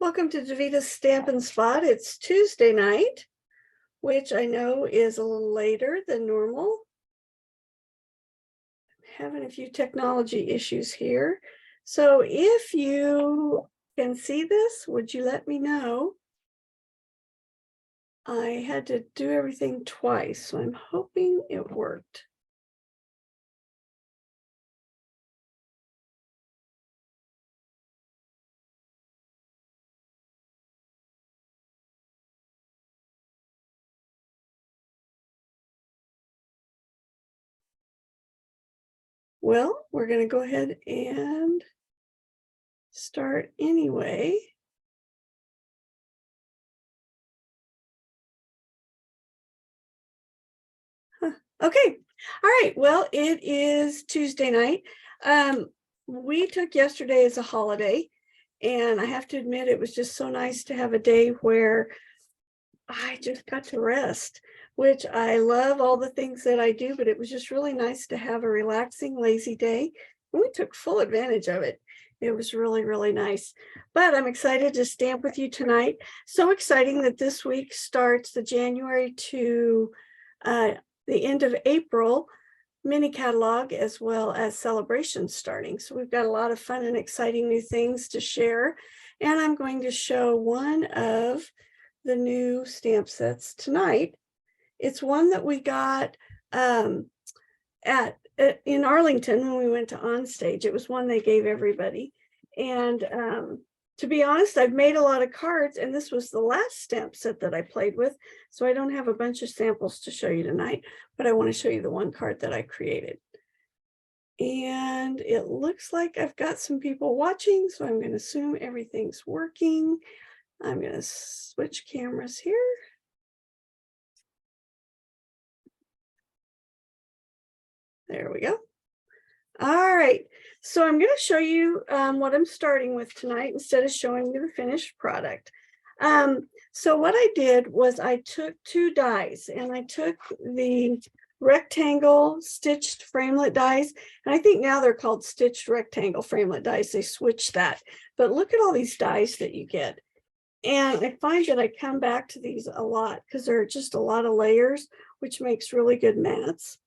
Welcome to Davita's Stamp and Spot. It's Tuesday night, which I know is a little later than normal. I'm having a few technology issues here. So if you can see this, would you let me know? I had to do everything twice, so I'm hoping it worked. Well, we're going to go ahead and start anyway. Okay. All right. Well, it is Tuesday night. We took yesterday as a holiday, and I have to admit, it was just so nice to have a day where I just got to rest, which I love all the things that I do, but it was just really nice to have a relaxing, lazy day. And we took full advantage of it. It was really, really nice. But I'm excited to stamp with you tonight. So exciting that this week starts the January to the end of April mini catalog, as well as celebrations starting. So we've got a lot of fun and exciting new things to share. And I'm going to show one of the new stamp sets tonight. It's one that we got in Arlington when we went to Onstage. It was one they gave everybody. And to be honest, I've made a lot of cards, and this was the last stamp set that I played with. So I don't have a bunch of samples to show you tonight, but I want to show you the one card that I created. And it looks like I've got some people watching, so I'm going to assume everything's working. I'm going to switch cameras here. There we go. All right, so I'm going to show you what I'm starting with tonight instead of showing you the finished product. So what I did was I took two dies, and I took the rectangle stitched framelit dies, and I think now they're called stitched rectangle framelit dies. They switched that, but look at all these dies that you get. And I find that I come back to these a lot because there are just a lot of layers, which makes really good mats.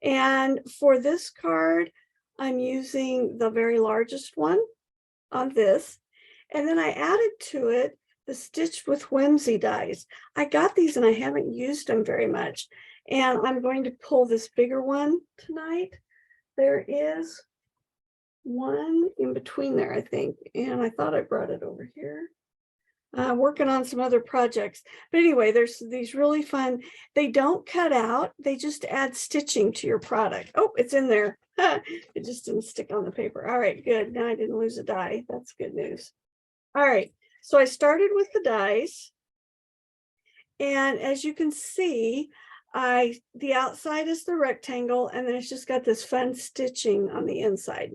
And for this card, I'm using the very largest one on this. And then I added to it the Stitched with Whimsy dies. I got these and I haven't used them very much. And I'm going to pull this bigger one tonight. There is one in between there, I think. And I thought I brought it over here. Working on some other projects. But anyway, there's these really fun, they don't cut out, they just add stitching to your product. Oh, it's in there. It just didn't stick on the paper. All right, good. Now I didn't lose a die. That's good news. All right, so I started with the dies. And as you can see, the outside is the rectangle, and then it's just got this fun stitching on the inside.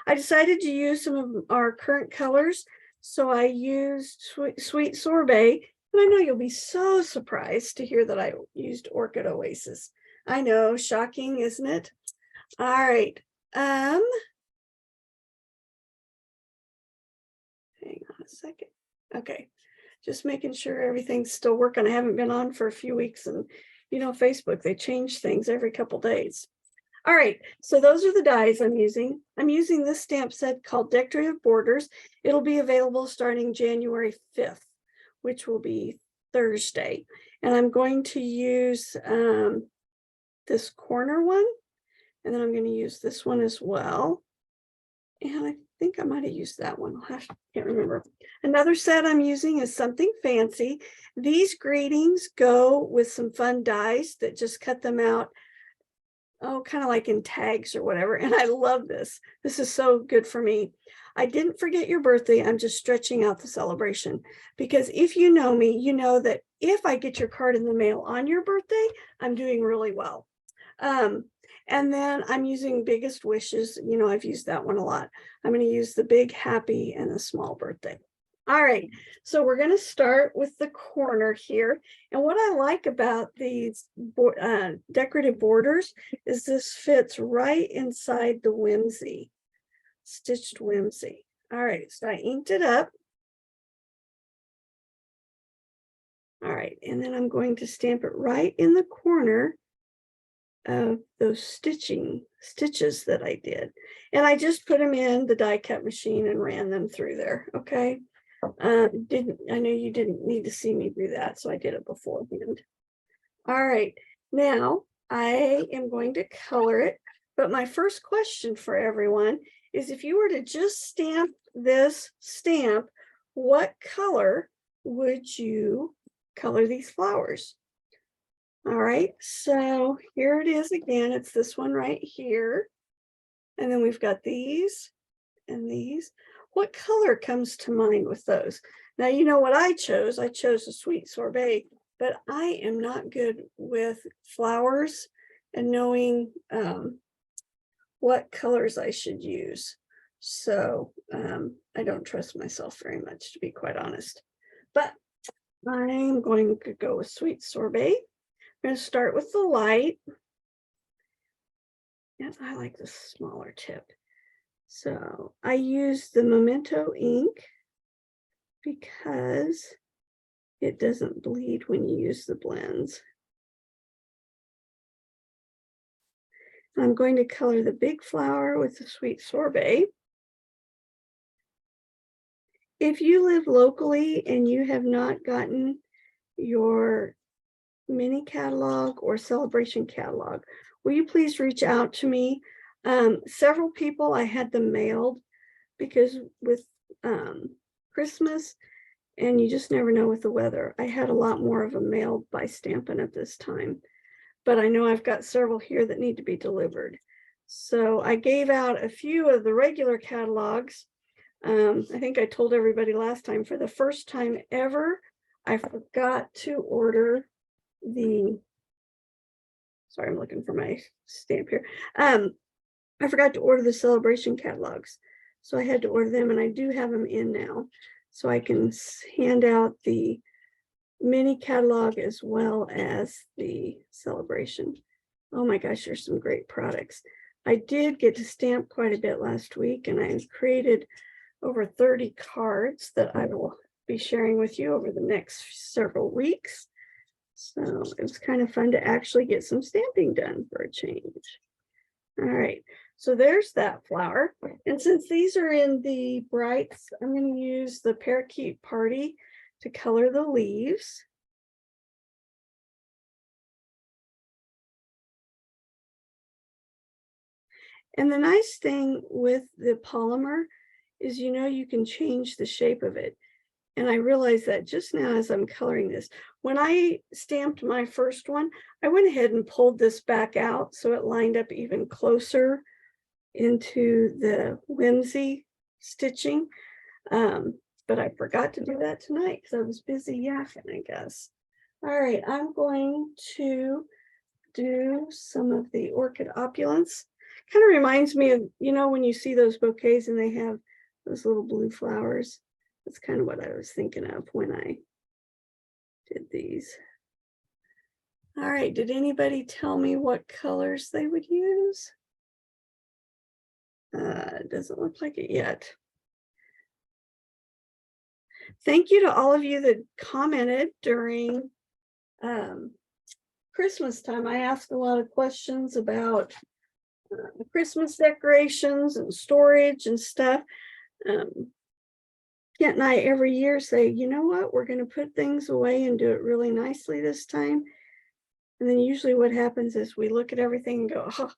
I decided to use some of our current colors. So I used Sweet Sorbet, and I know you'll be so surprised to hear that I used Orchid Oasis. I know, shocking, isn't it? All right. Hang on a second. Okay, just making sure everything's still working. I haven't been on for a few weeks, and you know, Facebook, they change things every couple days. All right, so those are the dies I'm using. I'm using this stamp set called Decorative Borders. It'll be available starting January 5th, which will be Thursday. And I'm going to use this corner one, and then I'm going to use this one as well. And I think I might have used that one. I can't remember. Another set I'm using is Something Fancy. These greetings go with some fun dies that just cut them out, oh, kind of like in tags or whatever. And I love this. This is so good for me. I didn't forget your birthday. I'm just stretching out the celebration, because if you know me, you know that if I get your card in the mail on your birthday, I'm doing really well. And then I'm using Biggest Wishes. You know, I've used that one a lot. I'm going to use the big happy and the small birthday. All right, so we're going to start with the corner here. And what I like about these decorative borders is this fits right inside the Whimsy, stitched Whimsy. All right, so I inked it up. All right, and then I'm going to stamp it right in the corner of those stitches that I did. And I just put them in the die cut machine and ran them through there, okay? I know you didn't need to see me do that, so I did it beforehand. All right, now I am going to color it, but my first question for everyone is if you were to just stamp this stamp, what color would you color these flowers? All right, so here it is again. It's this one right here. And then we've got these and these. What color comes to mind with those? Now, you know what I chose? I chose a sweet sorbet, but I am not good with flowers and knowing what colors I should use. So I don't trust myself very much, to be quite honest. But I'm going to go with sweet sorbet. I'm going to start with the light. And I like the smaller tip. So I use the Memento ink because it doesn't bleed when you use the blends. I'm going to color the big flower with the sweet sorbet. If you live locally and you have not gotten your mini catalog or celebration catalog, will you please reach out to me? Several people, I had them mailed because with Christmas, and you just never know with the weather. I had a lot more of them mailed by Stampin' at this time, but I know I've got several here that need to be delivered. So I gave out a few of the regular catalogs. I think I told everybody last time, for the first time ever, I forgot to order the, sorry, I'm looking for my stamp here. I forgot to order the celebration catalogs. So I had to order them, and I do have them in now. So I can hand out the mini catalog as well as the celebration. Oh my gosh, there's some great products. I did get to stamp quite a bit last week, and I created over 30 cards that I will be sharing with you over the next several weeks. So it was kind of fun to actually get some stamping done for a change. All right, so there's that flower. And since these are in the brights, I'm going to use the Parakeet Party to color the leaves. And the nice thing with the polymer is, you know, you can change the shape of it. And I realized that just now as I'm coloring this. When I stamped my first one, I went ahead and pulled this back out so it lined up even closer into the Whimsy stitching. But I forgot to do that tonight because I was busy yakking, I guess. All right, I'm going to do some of the orchid opulence. Kind of reminds me of, you know, when you see those bouquets and they have those little blue flowers. That's kind of what I was thinking of when I did these. All right, did anybody tell me what colors they would use? It doesn't look like it yet. Thank you to all of you that commented during Christmas time. I asked a lot of questions about Christmas decorations and storage and stuff. Kent and I every year say, you know what, we're going to put things away and do it really nicely this time. And then usually what happens is we look at everything and go, oh,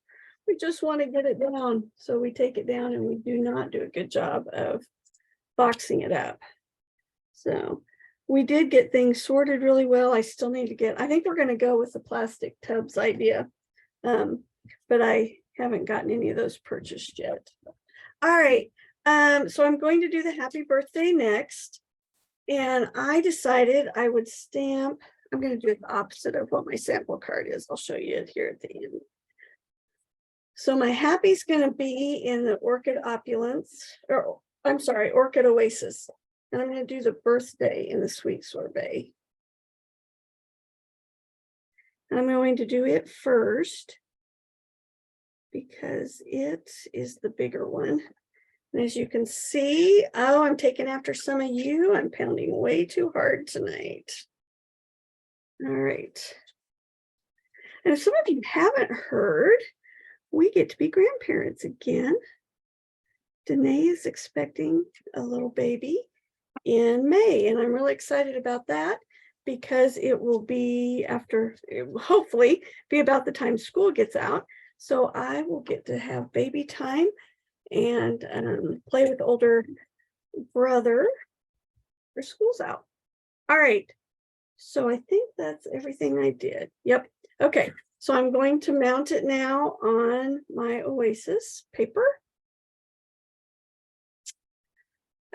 we just want to get it down. So we take it down and we do not do a good job of boxing it up. So we did get things sorted really well. I still need to get, I think we're going to go with the plastic tubs idea. But I haven't gotten any of those purchased yet. All right. So I'm going to do the happy birthday next. And I decided I would stamp, I'm going to do the opposite of what my sample card is. I'll show you it here at the end. So my happy's going to be in the Orchid Opulence, or I'm sorry, Orchid Oasis. And I'm going to do the birthday in the Sweet Sorbet. And I'm going to do it first because it is the bigger one. And as you can see, oh, I'm taking after some of you. I'm pounding way too hard tonight. All right. And if some of you haven't heard, we get to be grandparents again. Danae is expecting a little baby in May, and I'm really excited about that because it will be after, it will hopefully be about the time school gets out. So I will get to have baby time and play with older brother for school's out. All right. So I think that's everything I did. Yep. Okay. So I'm going to mount it now on my Oasis paper.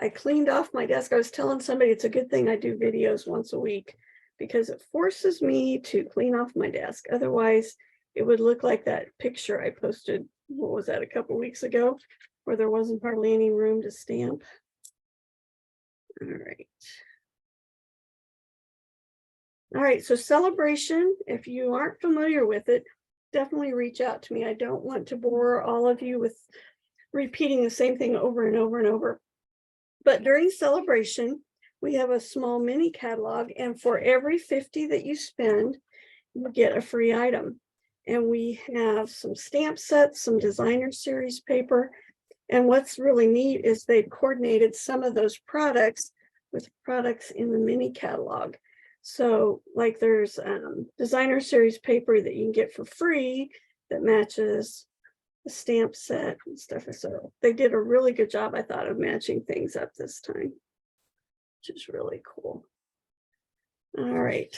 I cleaned off my desk. I was telling somebody it's a good thing I do videos once a week because it forces me to clean off my desk. Otherwise, it would look like that picture I posted, what was that, a couple weeks ago, where there wasn't hardly any room to stamp. All right. All right, so celebration, if you aren't familiar with it, definitely reach out to me. I don't want to bore all of you with repeating the same thing over and over and over. But during celebration, we have a small mini catalog, and for every 50 that you spend, you get a free item. And we have some stamp sets, some designer series paper. And what's really neat is they've coordinated some of those products with products in the mini catalog. So like there's designer series paper that you can get for free that matches the stamp set and stuff. So they did a really good job, I thought, of matching things up this time, which is really cool. All right.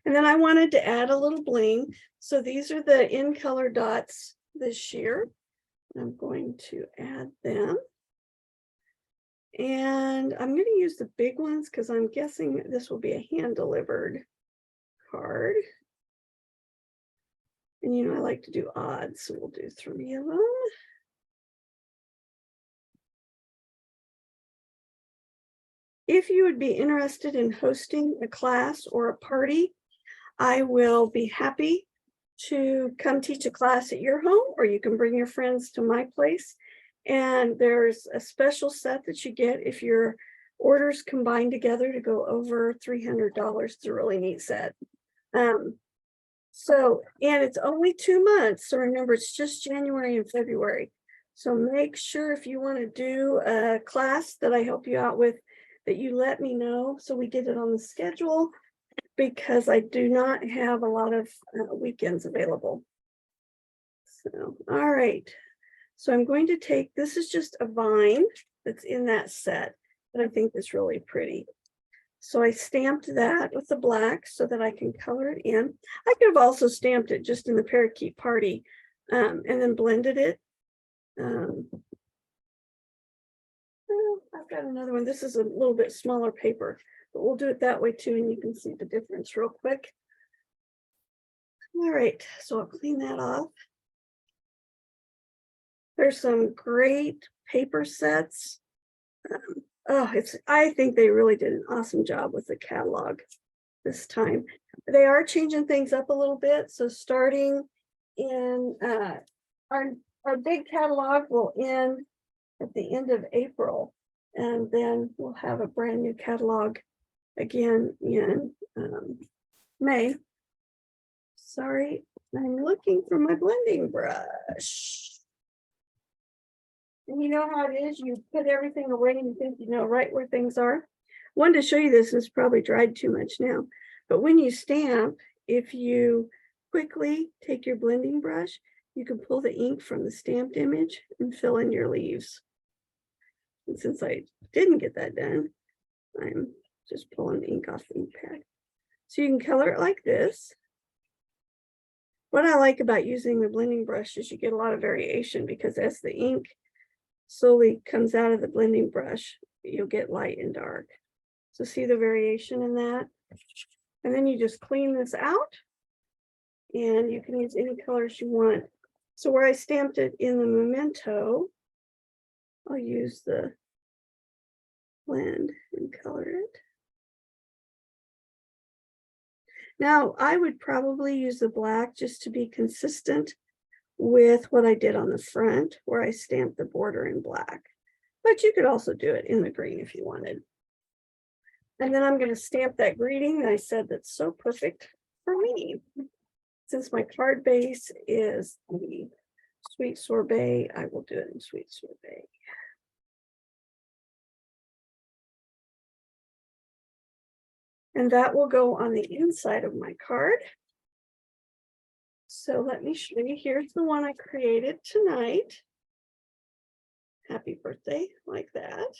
And then I wanted to add a little bling. So these are the in color dots this year. I'm going to add them. And I'm going to use the big ones because I'm guessing this will be a hand delivered card. And you know, I like to do odds, so we'll do 3 of them. If you would be interested in hosting a class or a party, I will be happy to come teach a class at your home, or you can bring your friends to my place. And there's a special set that you get if your orders combine together to go over $300. It's a really neat set. So, and it's only 2 months. So remember, it's just January and February. So make sure if you want to do a class that I help you out with, that you let me know so we get it on the schedule, because I do not have a lot of weekends available. So, all right. So I'm going to take, this is just a vine that's in that set that I think is really pretty. So I stamped that with the black so that I can color it in. I could have also stamped it just in the parakeet party and then blended it. Well, I've got another one. This is a little bit smaller paper, but we'll do it that way too, and you can see the difference real quick. All right, so I'll clean that off. There's some great paper sets. I think they really did an awesome job with the catalog this time. They are changing things up a little bit. So starting in our big catalog will end at the end of April, and then we'll have a brand new catalog again in May. Sorry, I'm looking for my blending brush. And you know how it is, you put everything away and you think you know right where things are. Wanted to show you this, it's probably dried too much now. But when you stamp, if you quickly take your blending brush, you can pull the ink from the stamped image and fill in your leaves. And since I didn't get that done, I'm just pulling the ink off the ink pad. So you can color it like this. What I like about using the blending brush is you get a lot of variation, because as the ink slowly comes out of the blending brush, you'll get light and dark. So see the variation in that? And then you just clean this out and you can use any colors you want. So where I stamped it in the memento, I'll use the blend and color it. Now I would probably use the black just to be consistent with what I did on the front, where I stamped the border in black, but you could also do it in the green if you wanted. And then I'm going to stamp that greeting. I said that's so perfect for me. Since my card base is the sweet sorbet, I will do it in sweet sorbet. And that will go on the inside of my card. So let me show you. Here's the one I created tonight. Happy birthday, like that.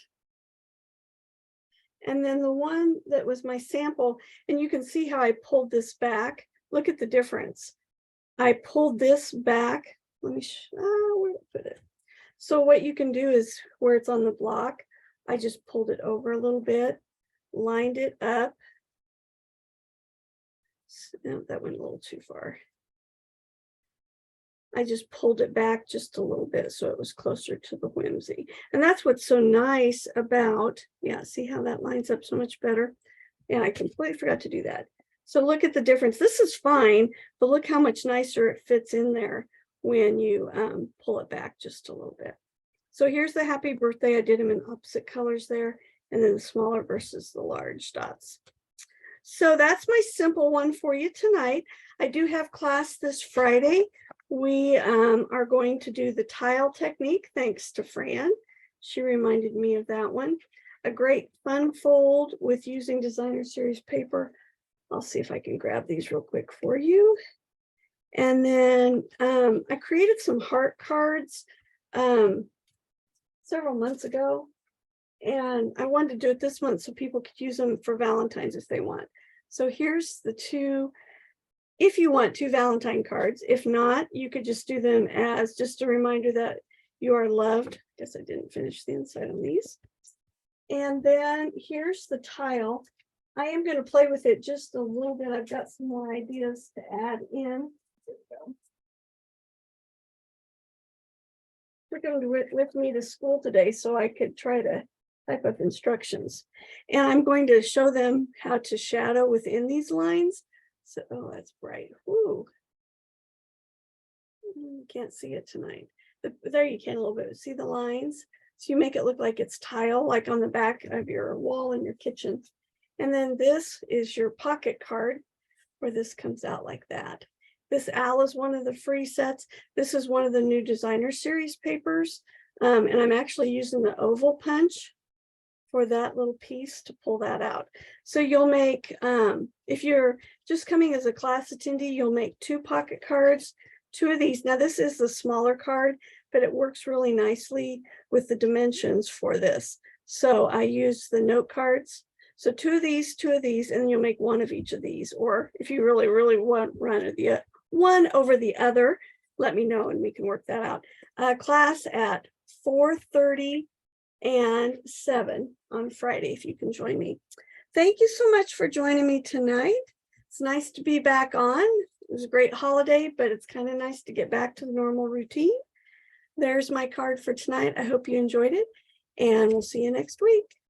And then the one that was my sample, and you can see how I pulled this back. Look at the difference. I pulled this back. Let me where to put it. So what you can do is where it's on the block, I just pulled it over a little bit, lined it up. No, that went a little too far. I just pulled it back just a little bit so it was closer to the Whimsy. And that's what's so nice about, yeah, see how that lines up so much better? Yeah, I completely forgot to do that. So look at the difference. This is fine, but look how much nicer it fits in there when you pull it back just a little bit. So here's the happy birthday. I did them in opposite colors there, and then the smaller versus the large dots. So that's my simple one for you tonight. I do have class this Friday. We are going to do the tile technique, thanks to Fran. She reminded me of that one. A great fun fold with using designer series paper. I'll see if I can grab these real quick for you. And then I created some heart cards several months ago. And I wanted to do it this month so people could use them for Valentine's if they want. So here's the two. If you want 2 Valentine cards, if not, you could just do them as just a reminder that you are loved. Guess I didn't finish the inside on these. And then here's the tile. I am going to play with it just a little bit. I've got some more ideas to add in. Took them with me to school today so I could try to type up instructions. And I'm going to show them how to shadow within these lines. So, oh, that's bright. Woo. You can't see it tonight. But there you can a little bit. See the lines? So you make it look like it's tile, like on the back of your wall in your kitchen. And then this is your pocket card, where this comes out like that. This owl is one of the free sets. This is one of the new designer series papers. And I'm actually using the oval punch for that little piece to pull that out. So you'll make, if you're just coming as a class attendee, you'll make 2 pocket cards, 2 of these. Now this is the smaller card, but it works really nicely with the dimensions for this. So I use the note cards. So 2 of these, 2 of these, and you'll make 1 of each of these. Or if you really want one over the other, let me know and we can work that out. Class at 4:30 and 7 on Friday, if you can join me. Thank you so much for joining me tonight. It's nice to be back on. It was a great holiday, but it's kind of nice to get back to the normal routine. There's my card for tonight. I hope you enjoyed it, and we'll see you next week.